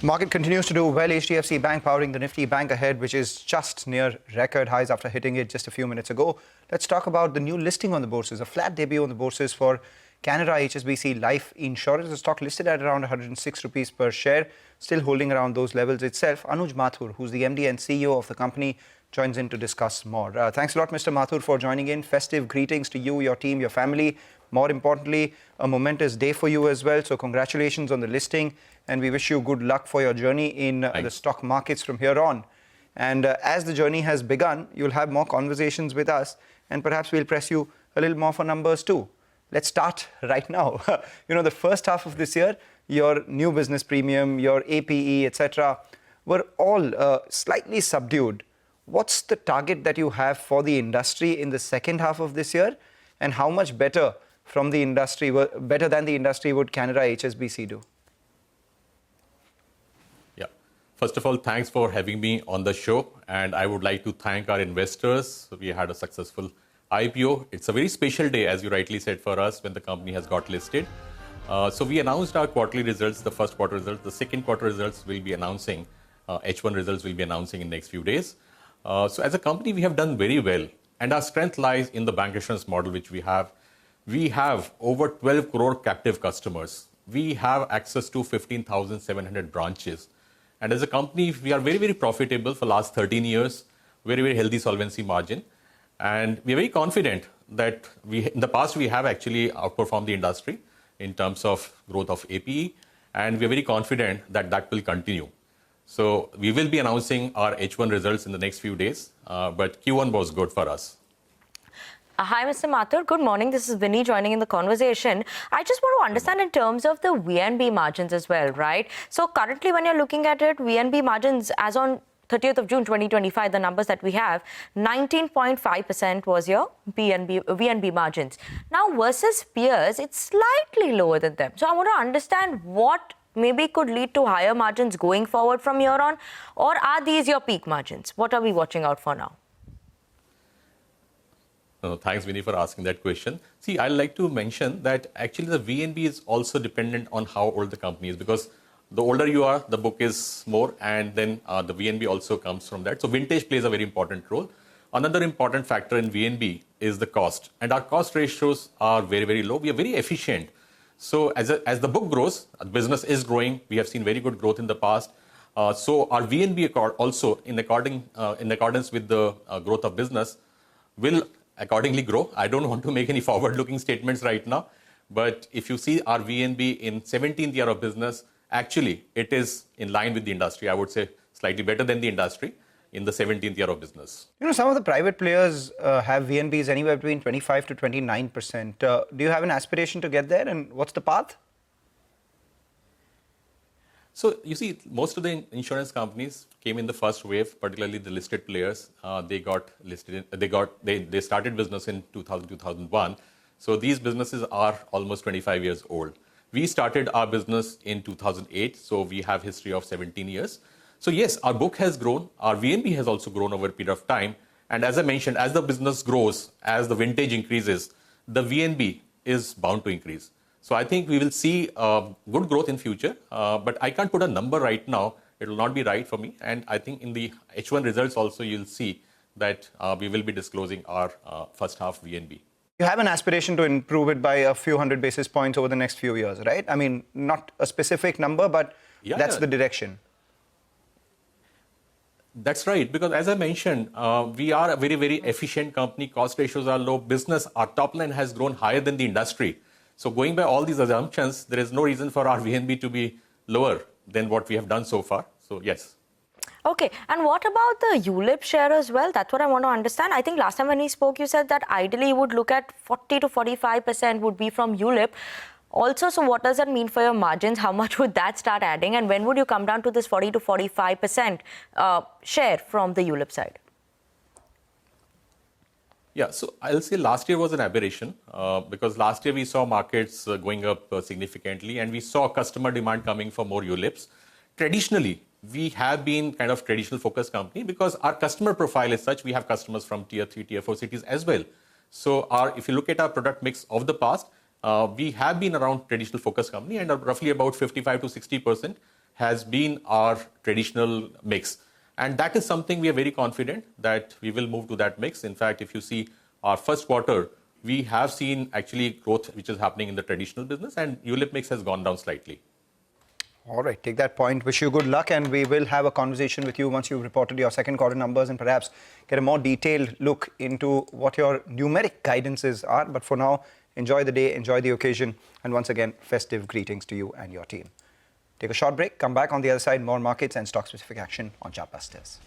Market continues to do well. HDFC Bank powering the Nifty Bank ahead, which is just near record highs after hitting it just a few minutes ago. Let's talk about the new listing on the bourses, a flat debut on the bourses for Canara HSBC Life Insurance. The stock listed at around 106 rupees per share, still holding around those levels itself. Anuj Mathur, who's the MD and CEO of the company, joins in to discuss more. Thanks a lot, Mr. Mathur, for joining in. Festive greetings to you, your team, your family. More importantly, a momentous day for you as well. So congratulations on the listing, and we wish you good luck for your journey in the stock markets from here on. And as the journey has begun, you'll have more conversations with us, and perhaps we'll press you a little more for numbers too. Let's start right now. The first half of this year, your new business premium, your APE, etc., were all slightly subdued. What's the target that you have for the industry in the second half of this year, and how much better from the industry, better than the industry, would Canara HSBC do? Yeah. First of all, thanks for having me on the show. And I would like to thank our investors. We had a successful IPO. It's a very special day, as you rightly said, for us when the company has got listed. So we announced our quarterly results, the first quarter results. The second quarter results we'll be announcing. H1 results we'll be announcing in the next few days. So as a company, we have done very well. And our strength lies in the bancassurance model, which we have. We have over 12 crore captive customers. We have access to 15,700 branches. And as a company, we are very, very profitable for the last 13 years, very, very healthy solvency margin. And we are very confident that in the past, we have actually outperformed the industry in terms of growth of APE. And we are very confident that that will continue. So we will be announcing our H1 results in the next few days. But Q1 was good for us. Hi, Mr. Mathur. Good morning. This is Vinny joining in the conversation. I just want to understand in terms of the VNB margins as well, right? So currently, when you're looking at it, VNB margins as on 30th of June 2025, the numbers that we have, 19.5% was your VNB margins. Now, versus peers, it's slightly lower than them. So I want to understand what maybe could lead to higher margins going forward from here on, or are these your peak margins? What are we watching out for now? Thanks, Vinny, for asking that question. See, I'd like to mention that actually the VNB is also dependent on how old the company is, because the older you are, the book is more, and then the VNB also comes from that. So vintage plays a very important role. Another important factor in VNB is the cost. And our cost ratios are very, very low. We are very efficient. So as the book grows, the business is growing. We have seen very good growth in the past. So our VNB also, in accordance with the growth of business, will accordingly grow. I don't want to make any forward-looking statements right now. But if you see our VNB in 17th year of business, actually, it is in line with the industry. I would say slightly better than the industry in the 17th year of business. Some of the private players have VNBs anywhere between 25 to 29%. Do you have an aspiration to get there, and what's the path? So you see, most of the insurance companies came in the first wave, particularly the listed players. They got listed. They started business in 2000, 2001. So these businesses are almost 25 years old. We started our business in 2008, so we have history of 17 years. So yes, our book has grown. Our VNB has also grown over a period of time. And as I mentioned, as the business grows, as the vintage increases, the VNB is bound to increase. So I think we will see good growth in future, but I can't put a number right now. It will not be right for me. And I think in the H1 results also, you'll see that we will be disclosing our first half VNB. You have an aspiration to improve it by a few hundred basis points over the next few years, right? I mean, not a specific number, but that's the direction. That's right, because as I mentioned, we are a very, very efficient company. Cost ratios are low. Business, our top line has grown higher than the industry. So going by all these assumptions, there is no reason for our VNB to be lower than what we have done so far. So yes. Okay, and what about the ULIP share as well? That's what I want to understand. I think last time when we spoke, you said that ideally you would look at 40 to 45% would be from ULIP. Also, so what does that mean for your margins? How much would that start adding? And when would you come down to this 40 to 45% share from the ULIP side? Yeah, so I'll say last year was an aberration because last year we saw markets going up significantly and we saw customer demand coming for more ULIPs. Traditionally, we have been kind of traditional focused company because our customer profile is such. We have customers from tier 3, tier 4 cities as well. So if you look at our product mix of the past, we have been around traditional focused company and roughly about 55 to 60% has been our traditional mix. And that is something we are very confident that we will move to that mix. In fact, if you see our first quarter, we have seen actually growth which is happening in the traditional business, and ULIP mix has gone down slightly. All right, take that point. Wish you good luck, and we will have a conversation with you once you've reported your second quarter numbers and perhaps get a more detailed look into what your numeric guidances are. But for now, enjoy the day, enjoy the occasion, and once again, festive greetings to you and your team. Take a short break, come back on the other side, more markets and stock-specific action on Chartbusters.